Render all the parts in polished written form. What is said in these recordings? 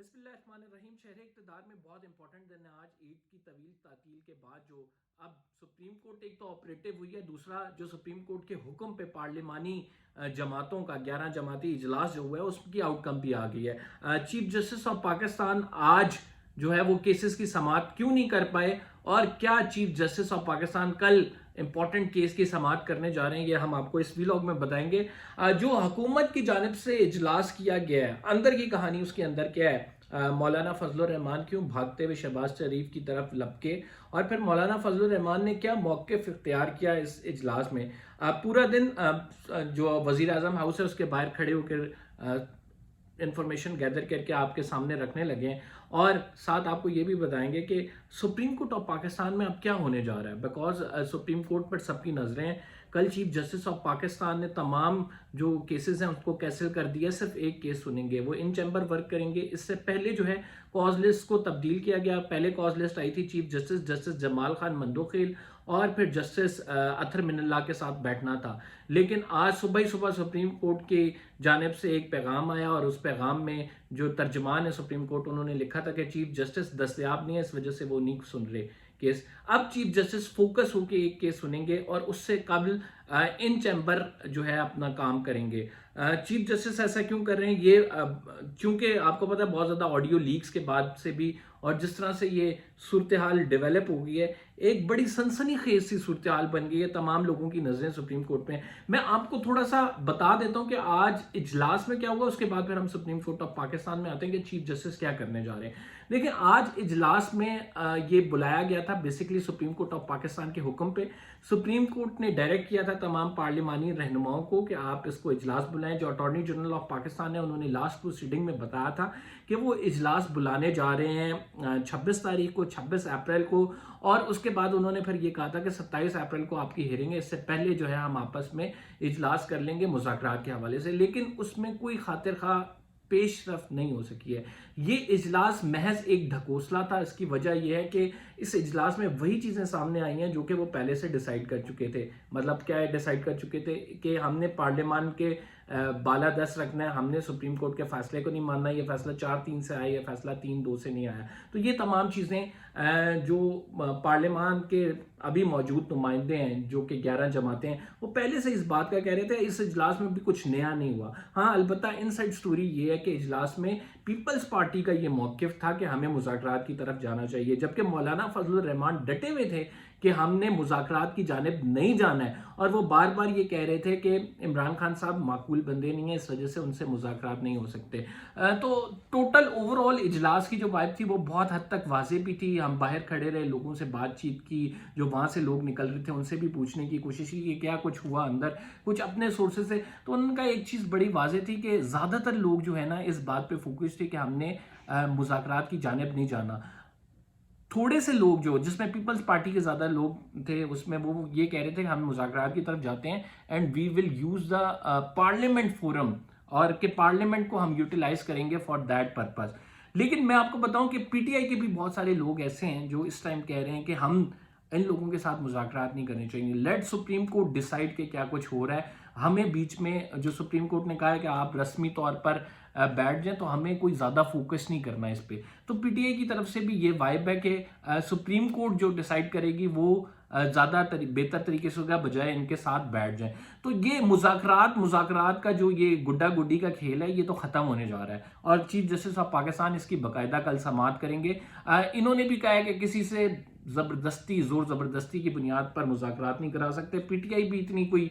بسم اللہ الرحمن الرحیم. شہر اقتدار میں بہت امپورٹنٹ دن ہے آج. عید کی طویل تعطیل کے بعد جو اب سپریم کورٹ ایک تو آپریٹو ہوئی ہے, دوسرا جو سپریم کورٹ کے حکم پہ پارلیمانی جماعتوں کا 11 جماعتی اجلاس جو ہوا ہے اس کی آؤٹ کم بھی آ گئی ہے. چیف جسٹس آف پاکستان آج جو ہے وہ کیسز کی سماعت کیوں نہیں کر پائے, اور کیا چیف جسٹس آف پاکستان کل امپورٹنٹ کیس کی سماعت کرنے جا رہے ہیں, یہ ہم آپ کو اس ویلاگ میں بتائیں گے. جو حکومت کی جانب سے اجلاس کیا گیا ہے, اندر کی کہانی اس کے اندر کیا ہے. مولانا فضل الرحمان کیوں بھاگتے ہوئے شہباز شریف کی طرف لپکے, اور پھر مولانا فضل الرحمان نے کیا موقف اختیار کیا اس اجلاس میں. پورا دن جو وزیر اعظم ہاؤس ہے اس کے باہر کھڑے ہو کر انفارمیشن گیدر کر کے آپ کے سامنے رکھنے لگے ہیں, اور ساتھ آپ کو یہ بھی بتائیں گے کہ سپریم کورٹ آف پاکستان میں اب کیا ہونے جا رہا ہے, بیکاز سپریم کورٹ پر سب کی نظریں ہیں. کل چیف جسٹس آف پاکستان نے تمام جو کیسز ہیں اس کو کینسل کر دیا, صرف ایک کیس سنیں گے, وہ ان چیمبر ورک کریں گے. اس سے پہلے جو ہے کاز لسٹ کو تبدیل کیا گیا. پہلے کاز لسٹ آئی تھی چیف جسٹس جمال خان مندوخیل اور پھر جسٹس اطہر من اللہ کے ساتھ بیٹھنا تھا, لیکن آج صبح ہی صبح سپریم کورٹ کی جانب سے ایک پیغام آیا, اور اس پیغام میں جو ترجمان ہے سپریم کورٹ, انہوں نے لکھا تھا کہ چیف جسٹس دستیاب نہیں ہے, اس وجہ سے وہ نہیں سن رہے کیس. اب چیف جسٹس فوکس ہو کے ایک کیس سنیں گے اور اس سے قبل ان چیمبر جو ہے اپنا کام کریں گے. چیف جسٹس ایسا کیوں کر رہے ہیں, یہ چونکہ آپ کو پتا ہے بہت زیادہ آڈیو لیکس کے بعد سے بھی, اور جس طرح سے یہ صورتحال ڈیولپ ہو گئی ہے, ایک بڑی سنسنی خیز سی صورتحال بن گئی ہے. تمام لوگوں کی نظریں سپریم کورٹ پہ. میں آپ کو تھوڑا سا بتا دیتا ہوں کہ آج اجلاس میں کیا ہوا, اس کے بعد پھر ہم سپریم کورٹ آف پاکستان میں آتے ہیں کہ چیف جسٹس کیا کرنے جا رہے ہیں. دیکھیں, آج اجلاس میں یہ بلایا گیا تھا basically supreme Court of Pakistan کے حکم پہ. سپریم کورٹ نے ڈائریکٹ کیا تھا تمام پارلیمانی رہنماؤں کو کہ آپ اس کو اجلاس بلائیں. جو اٹارنی جنرل آف پاکستان ہے, انہوں نے لاسٹ پروسیڈنگ میں بتایا تھا کہ وہ اجلاس بلانے جا رہے ہیں 26 تاریخ کو, 26 اپریل کو, اور اس کے بعد انہوں نے پھر یہ کہا تھا کہ 27 اپریل کو آپ کی ہیئرنگ ہے, اس سے پہلے جو ہے ہم آپس میں اجلاس کر لیں گے مذاکرات کے حوالے سے. لیکن اس میں کوئی خاطر خواہ پیش رفت نہیں ہو سکی ہے. یہ اجلاس محض ایک ڈھکوسلا تھا. اس کی وجہ یہ ہے کہ اس اجلاس میں وہی چیزیں سامنے آئی ہیں جو کہ وہ پہلے سے ڈیسائیڈ کر چکے تھے. مطلب کیا ہے ڈیسائیڈ کر چکے تھے کہ ہم نے پارلیمان کے بالا دست رکھنا ہے, ہم نے سپریم کورٹ کے فیصلے کو نہیں ماننا, یہ فیصلہ 4-3 سے آیا, یہ فیصلہ 3-2 سے نہیں آیا. تو یہ تمام چیزیں جو پارلیمان کے ابھی موجود نمائندے ہیں جو کہ 11 جماعتیں ہیں, وہ پہلے سے اس بات کا کہہ رہے تھے. اس اجلاس میں بھی کچھ نیا نہیں ہوا. ہاں, البتہ ان سائڈ سٹوری یہ ہے کہ اجلاس میں پیپلز پارٹی کا یہ موقف تھا کہ ہمیں مذاکرات کی طرف جانا چاہیے, جبکہ مولانا فضل الرحمان ڈٹے ہوئے تھے کہ ہم نے مذاکرات کی جانب نہیں جانا ہے, اور وہ بار بار یہ کہہ رہے تھے کہ عمران خان صاحب معقول بندے نہیں ہیں, اس وجہ سے ان سے مذاکرات نہیں ہو سکتے. تو ٹوٹل اوور آل اجلاس کی جو وائب تھی وہ بہت حد تک واضح بھی تھی. ہم باہر کھڑے رہے, لوگوں سے بات چیت کی, جو وہاں سے لوگ نکل رہے تھے ان سے بھی پوچھنے کی کوشش کی کہ کیا کچھ ہوا اندر, کچھ اپنے سورسز سے. تو ان کا ایک چیز بڑی واضح تھی کہ زیادہ تر لوگ جو ہے نا اس بات پہ فوکس تھے کہ ہم نے مذاکرات کی جانب نہیں جانا. تھوڑے سے لوگ جو جس میں پیپلز پارٹی کے زیادہ لوگ تھے, اس میں وہ یہ کہہ رہے تھے کہ ہم مذاکرات کی طرف جاتے ہیں and we will use the parliament forum, اور کہ پارلیمنٹ کو ہم یوٹیلائز کریں گے فار دیٹ پرپز. لیکن میں آپ کو بتاؤں کہ پی ٹی آئی کے بھی بہت سارے لوگ ایسے ہیں جو اس ٹائم کہہ رہے ہیں کہ ہم ان لوگوں کے ساتھ مذاکرات نہیں کرنے چاہیے. لیٹ سپریم کورٹ ڈیسائیڈ کہ کیا کچھ ہو رہا ہے. ہمیں بیچ میں جو سپریم کورٹ نے کہا ہے کہ آپ رسمی طور پر بیٹھ جائیں, تو ہمیں کوئی زیادہ فوکس نہیں کرنا اس پہ. تو پی ٹی آئی کی طرف سے بھی یہ وائب ہے کہ سپریم کورٹ جو ڈیسائیڈ کرے گی وہ زیادہ بہتر طریقے سے ہوگا, بجائے ان کے ساتھ بیٹھ جائیں. تو یہ مذاکرات کا جو یہ گڈا گڈی کا کھیل ہے, یہ تو ختم ہونے جا رہا ہے, اور چیف جسٹس آف پاکستان اس کی باقاعدہ کل سماعت کریں گے. انہوں نے بھی کہا ہے کہ کسی سے زور زبردستی کی بنیاد پر مذاکرات نہیں کرا سکتے. پی ٹی آئی بھی اتنی کوئی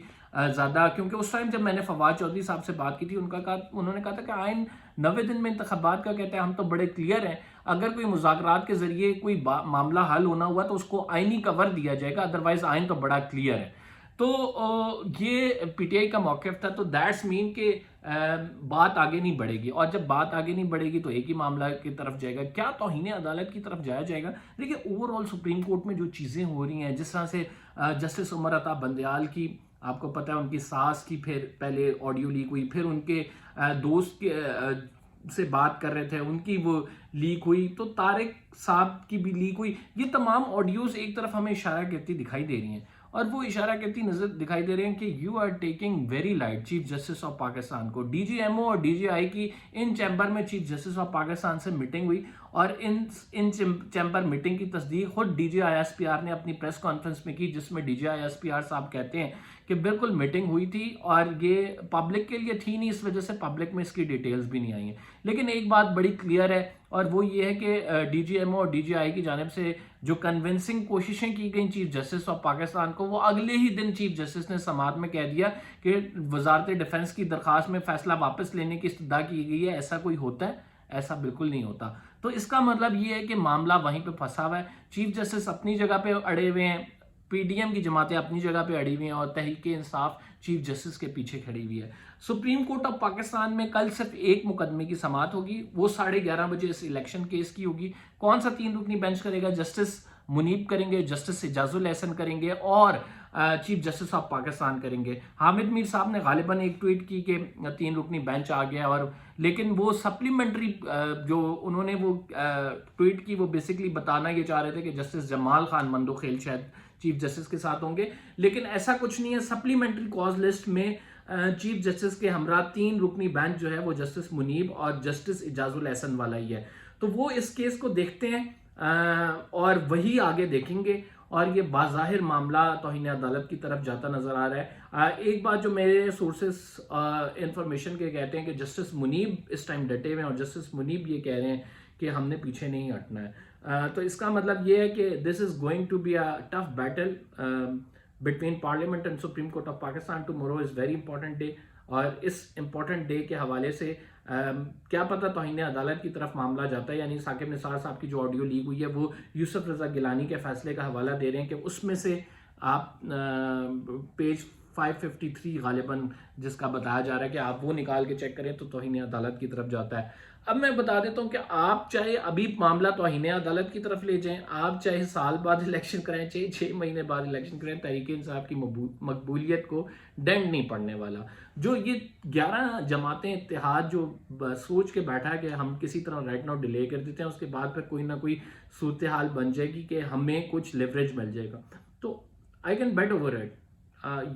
زیادہ, کیونکہ اس ٹائم جب میں نے فواد چودھری صاحب سے بات کی تھی, انہوں نے کہا تھا کہ آئین 90 دن میں انتخابات کا کہتا ہے, ہم تو بڑے کلیئر ہیں, اگر کوئی مذاکرات کے ذریعے کوئی معاملہ حل ہونا ہوا تو اس کو آئینی کور دیا جائے گا, ادروائز آئین تو بڑا کلیئر ہے. تو یہ پی ٹی آئی کا موقف تھا. تو دیٹس مین کہ بات آگے نہیں بڑھے گی, اور جب بات آگے نہیں بڑھے گی تو ایک ہی معاملہ کی طرف جائے گا, کیا توہین عدالت کی طرف جایا جائے گا. دیکھیں, اوور آل سپریم کورٹ میں جو چیزیں ہو رہی ہیں, جس طرح سے جسٹس عمر عطا بندیال کی, آپ کو پتہ ہے ان کی ساس کی پھر پہلے آڈیو لیک ہوئی, پھر ان کے دوست کے سے بات کر رہے تھے, ان کی وہ لیک ہوئی, تو طارق صاحب کی بھی لیک ہوئی. یہ تمام آڈیوز ایک طرف ہمیں اشارہ کرتی دکھائی دے رہی ہیں, اور وہ اشارہ کرتی نظر دکھائی دے رہے ہیں کہ you are taking very light chief justice of Pakistan کو. ڈی جی ایم او اور ڈی جی آئی کی ان چیمبر میں چیف جسٹس آف پاکستان سے میٹنگ ہوئی, اور ان چیمبر میٹنگ کی تصدیق خود D G I S P R نے اپنی پریس کانفرنس میں کی, جس میں D G I S P R صاحب کہتے ہیں کہ بالکل میٹنگ ہوئی تھی اور یہ پبلک کے لیے تھی نہیں, اس وجہ سے پبلک میں اس کی ڈیٹیلز بھی نہیں آئی ہیں. لیکن ایک بات بڑی کلیئر ہے, اور وہ یہ ہے کہ ڈی جی ایم او اور ڈی جی آئی کی جانب سے جو کنونسنگ کوششیں کی گئیں چیف جسٹس آف پاکستان کو, وہ اگلے ہی دن چیف جسٹس نے سماعت میں کہہ دیا کہ وزارت ڈیفنس کی درخواست میں فیصلہ واپس لینے کی استدعا کی گئی ہے. ایسا کوئی ہوتا ہے؟ ایسا بالکل نہیں ہوتا. تو اس کا مطلب یہ ہے کہ معاملہ وہیں پہ پھنسا ہوا ہے. چیف جسٹس اپنی جگہ پہ اڑے ہوئے ہیں, پی ڈی ایم کی جماعتیں اپنی جگہ پہ اڑی ہوئی ہیں, اور تحریک انصاف چیف جسٹس کے پیچھے کھڑی ہوئی ہے. سپریم کورٹ آف پاکستان میں کل صرف ایک مقدمے کی سماعت ہوگی, وہ 11:30 بجے اس الیکشن کیس کی ہوگی. کون سا 3 رکنی بینچ کرے گا؟ جسٹس منیب کریں گے, جسٹس اعجاز الاحسن کریں گے, اور چیف جسٹس آف پاکستان کریں گے. حامد میر صاحب نے غالباً ایک ٹویٹ کی کہ 3 رکنی بینچ آ گیا, اور لیکن وہ سپلیمنٹری جو انہوں نے وہ ٹویٹ کی, وہ بیسکلی بتانا یہ چاہ رہے تھے کہ جسٹس جمال خان مندوخیل شاید چیف جسٹس کے ساتھ ہوں گے, لیکن ایسا کچھ نہیں ہے. سپلیمنٹری کاز لسٹ میں چیف جسٹس کے ہمراہ 3 رکنی بینچ جو ہے وہ جسٹس منیب اور جسٹس اعجاز الاحسن والا ہی ہے. تو وہ اس کیس کو دیکھتے ہیں اور وہی آگے دیکھیں گے, اور یہ بظاہر معاملہ توہین عدالت کی طرف جاتا نظر آ رہا ہے. ایک بات جو میرے سورسز انفارمیشن کے کہتے ہیں کہ جسٹس منیب اس ٹائم ڈٹے ہوئے ہیں, اور جسٹس منیب یہ کہہ رہے ہیں کہ ہم نے پیچھے نہیں ہٹنا ہے. تو اس کا مطلب یہ ہے کہ this is going to be a tough battle between parliament and Supreme Court of Pakistan. Tomorrow is very important day, اور اس امپورٹنٹ ڈے کے حوالے سے کیا پتہ توہین عدالت کی طرف معاملہ جاتا ہے. یعنی ثاقب نثار صاحب کی جو آڈیو لیک ہوئی ہے وہ یوسف رضا گیلانی کے فیصلے کا حوالہ دے رہے ہیں کہ اس میں سے آپ پیج 553 غالباً جس کا بتایا جا رہا ہے کہ آپ وہ نکال کے چیک کریں تو توہین عدالت کی طرف جاتا ہے. اب میں بتا دیتا ہوں کہ آپ چاہے ابھی معاملہ توہین عدالت کی طرف لے جائیں, آپ چاہے سال بعد الیکشن کرائیں, چاہے 6 مہینے بعد الیکشن کرائیں, تحریک انصاف کی مقبولیت کو ڈینٹ نہیں پڑنے والا. جو یہ 11 جماعتیں اتحاد جو سوچ کے بیٹھا ہے کہ ہم کسی طرح رائٹ ناؤ ڈیلے کر دیتے ہیں, اس کے بعد پھر کوئی نہ کوئی صورتحال بن جائے گی کہ ہمیں کچھ لیوریج مل جائے گا, تو I can bet over it.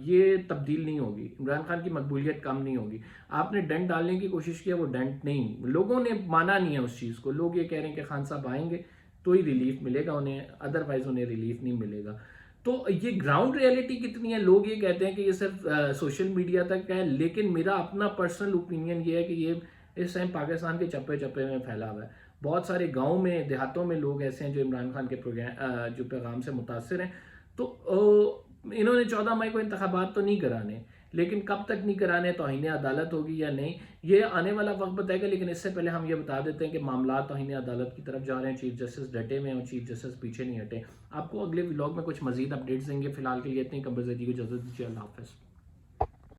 یہ تبدیل نہیں ہوگی, عمران خان کی مقبولیت کم نہیں ہوگی. آپ نے ڈینٹ ڈالنے کی کوشش کیا, وہ ڈینٹ نہیں, لوگوں نے مانا نہیں ہے اس چیز کو. لوگ یہ کہہ رہے ہیں کہ خان صاحب آئیں گے تو ہی ریلیف ملے گا انہیں, ادروائز انہیں ریلیف نہیں ملے گا. تو یہ گراؤنڈ ریئلٹی کتنی ہے؟ لوگ یہ کہتے ہیں کہ یہ صرف سوشل میڈیا تک ہے, لیکن میرا اپنا پرسنل اوپینین یہ ہے کہ یہ اس ٹائم پاکستان کے چپے چپے میں پھیلا ہوا ہے. بہت سارے گاؤں میں, دیہاتوں میں لوگ ایسے ہیں جو عمران خان کے جو پیغام سے متاثر ہیں. تو انہوں نے 14 مئی کو انتخابات تو نہیں کرانے, لیکن کب تک نہیں کرانے, توہین عدالت ہوگی یا نہیں, یہ آنے والا وقت بتائے گا. لیکن اس سے پہلے ہم یہ بتا دیتے ہیں کہ معاملات توہین عدالت کی طرف جا رہے ہیں, چیف جسٹس ڈٹے ہوئے ہیں اور چیف جسٹس پیچھے نہیں ہٹے. آپ کو اگلے ولاگ میں کچھ مزید اپڈیٹس دیں گے. فی الحال کے لیے اتنی. قبر زیدی کو اجازت دیجیے. اللہ حافظ.